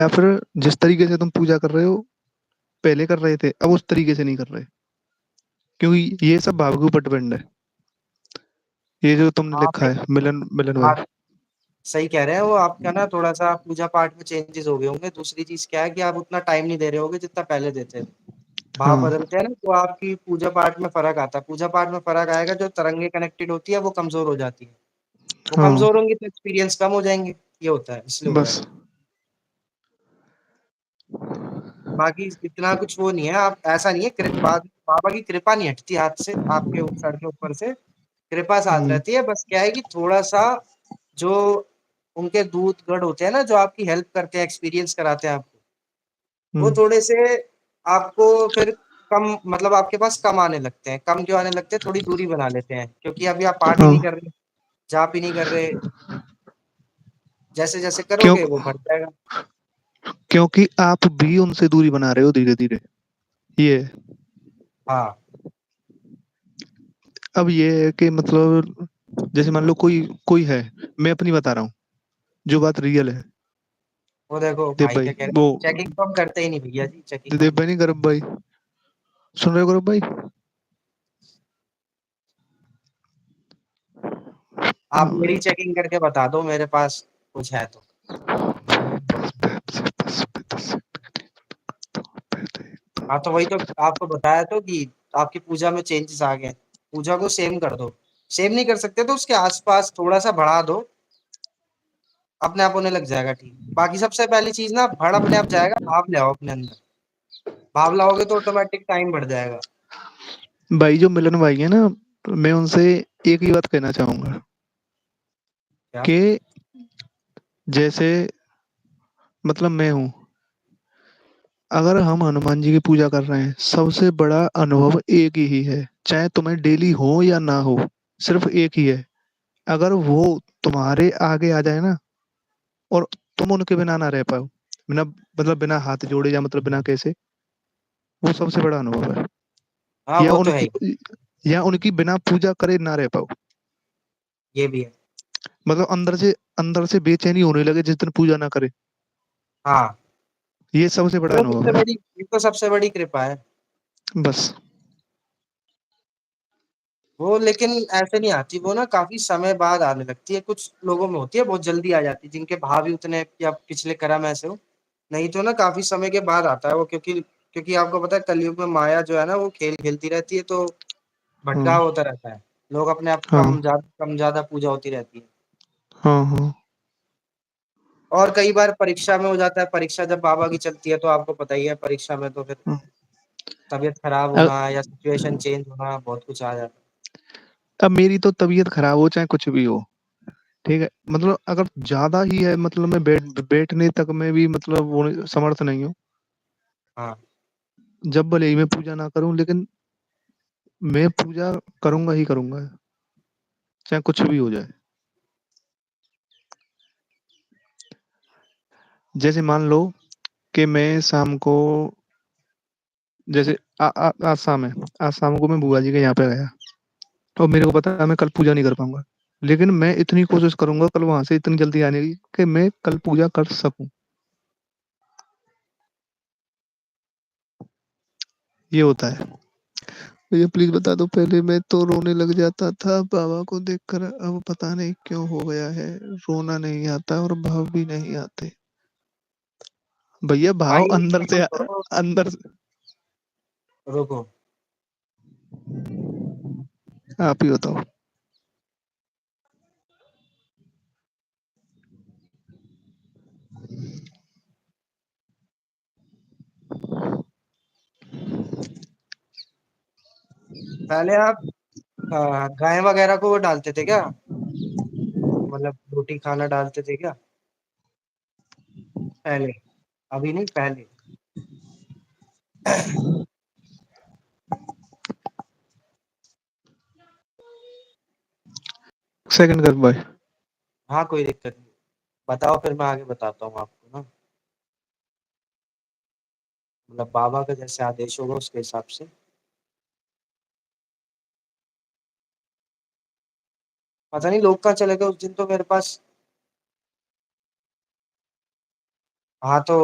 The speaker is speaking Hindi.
या फिर जिस तरीके से तुम पूजा कर रहे हो पहले कर रहे थे अब उस तरीके से नहीं कर रहे, क्योंकि ये सब भाव के ऊपर डिपेंड है। ये जो तुमने हाँ लिखा है मिलन मिलन भाई। बात सही कह रहे हैं। वो आपका ना थोड़ा सा पूजा पाठ में चेंजेस हो गए होंगे। दूसरी चीज क्या है कि आप उतना टाइम नहीं दे रहे होगे जितना पहले देते थे। भाव हाँ बदलते हैं ना तो आपकी पूजा पाठ में फर्क आता है। पूजा पाठ में फर्क आएगा, जो तरंगे कनेक्टेड होती है वो कमजोर हो जाती है। वो हाँ कमजोर होंगी तो एक्सपीरियंस कम हो जाएंगे। ये होता है, इसलिए हो रहा है। बस। बाकी इतना कुछ वो नहीं है। आप ऐसा नहीं है बाबा की कृपा नहीं हटती हाथ से, आपके सर के ऊपर से कृपा साथ हम्म। रहती है। बस क्या है कि थोड़ा सा जो उनके दूत गण होते हैं ना, जो आपकी हेल्प करते हैं, एक्सपीरियंस कराते हैं आपको, वो हम्म। थोड़े से आपको फिर कम, मतलब आपके पास कम आने लगते हैं। कम क्यों आने लगते हैं? थोड़ी दूरी बना लेते हैं, क्योंकि अभी आप पाठ ही नहीं हाँ कर रहे, जाप ही नहीं कर रहे। जैसे जैसे क्यों, करोगे वो बढ़ जाएगा। क्योंकि आप भी उनसे दूरी बना रहे हो धीरे धीरे। ये है। हाँ अब ये है कि मतलब जैसे मान लो कोई कोई है, मैं अपनी बता रहा हूँ जो बात रियल है। वो देखो देव भाई भाई क्या कह रहे वो, हैं, चेकिंग तो हम करते ही नहीं भैया जी, चेकिंग देव हम नहीं भाई नहीं करते। गौरव भाई, सुन रहे हो गौरव भाई? आप हाँ मेरी भाई। चेकिंग करके बता दो, मेरे पास कुछ है तो। हाँ तो वही तो आपको बताया तो कि आपकी पूजा में चेंजेस आ गए। पूजा को सेम कर दो। सेम नहीं कर सकते तो उसके आसपास थोड़ा सा बढ़ा दो, अपने आप होने लग जाएगा ठीक। बाकी सबसे पहली चीज ना, भड़ अपने आप जाएगा, भाव ले आओ अपने अंदर। भाव लाओगे तो ऑटोमेटिक टाइम बढ़ जाएगा। भाई जो मिलन भाई है ना, तो मैं उनसे एक ही बात कहना चाहूंगा क्या? कि जैसे मतलब मैं हूँ, अगर हम हनुमान जी की पूजा कर रहे हैं सबसे बड़ा अनुभव एक ही है, चाहे तुम्हें डेली हो या ना हो, सिर्फ एक ही है। अगर वो तुम्हारे आगे आ जाए ना और तुम उनके बिना ना रह पाओ, बिना मतलब बिना हाथ जोड़े या मतलब बिना कैसे, वो सबसे बड़ा अनुभव है। हाँ या वो तो है उनकी, ही। या उनकी बिना पूजा करे ना रह पाओ, ये भी है। मतलब अंदर से बेचैनी होने लगे जिस दिन पूजा ना करे। हाँ ये सबसे बड़ा वो अनुभव सबसे है। बड़ी, ये तो सबसे बड़ी कृपा है। बस। वो लेकिन ऐसे नहीं आती, वो ना काफी समय बाद आने लगती है। कुछ लोगों में होती है, बहुत जल्दी आ जाती है, जिनके भाव ही उतने या पिछले कर्म ऐसे हो। नहीं तो ना काफी समय के बाद आता है वो, क्योंकि क्योंकि आपको पता है कलयुग में माया जो है ना वो खेल खेलती रहती है, तो हाँ भटकाव होता रहता है। लोग अपने आप हाँ कम ज्यादा पूजा होती रहती है। हाँ हाँ और कई बार परीक्षा में हो जाता है। परीक्षा जब बाबा की चलती है तो आपको पता ही है, परीक्षा में तो फिर हाँ। तबीयत खराब अ- होना या सिचुएशन चेंज होना, बहुत कुछ आ जाता अब मेरी तो तबीयत खराब हो चाहे कुछ भी हो, ठीक है, मतलब अगर ज्यादा ही है, मतलब मैं बैठने तक में भी मतलब वो समर्थ नहीं हूँ, है। हाँ जब भले ही मैं पूजा ना करूं, लेकिन मैं पूजा करूंगा ही करूंगा, चाहे कुछ भी हो जाए। जैसे मान लो कि मैं शाम को, जैसे आज शाम है, आज शाम को मैं बुआ जी के यहाँ पे गया और मेरे को पता है मैं कल पूजा नहीं कर पाऊंगा, लेकिन मैं इतनी कोशिश करूंगा कल वहां से इतनी जल्दी आने की कि मैं कल पूजा कर सकूं। ये होता है। मुझे प्लीज बता दो, पहले मैं तो रोने लग जाता था बाबा को देखकर, अब पता नहीं क्यों हो गया है, रोना नहीं आता और भाव भी नहीं आते। भैया भाव भाई एक अंदर से, काम करो, अंदर से। रुको। आप ही बताओ। पहले आप गाय वगैरह को वो डालते थे क्या? मतलब रोटी खाना डालते थे क्या पहले? अभी नहीं, पहले। सेकंड कर भाई। हाँ कोई दिक्कत नहीं। बताओ फिर मैं आगे बताता हूँ आपको ना। मतलब बाबा का जैसे आदेश होगा उसके हिसाब से। पता नहीं लोग कहाँ चले गए उस दिन, तो मेरे पास हाँ तो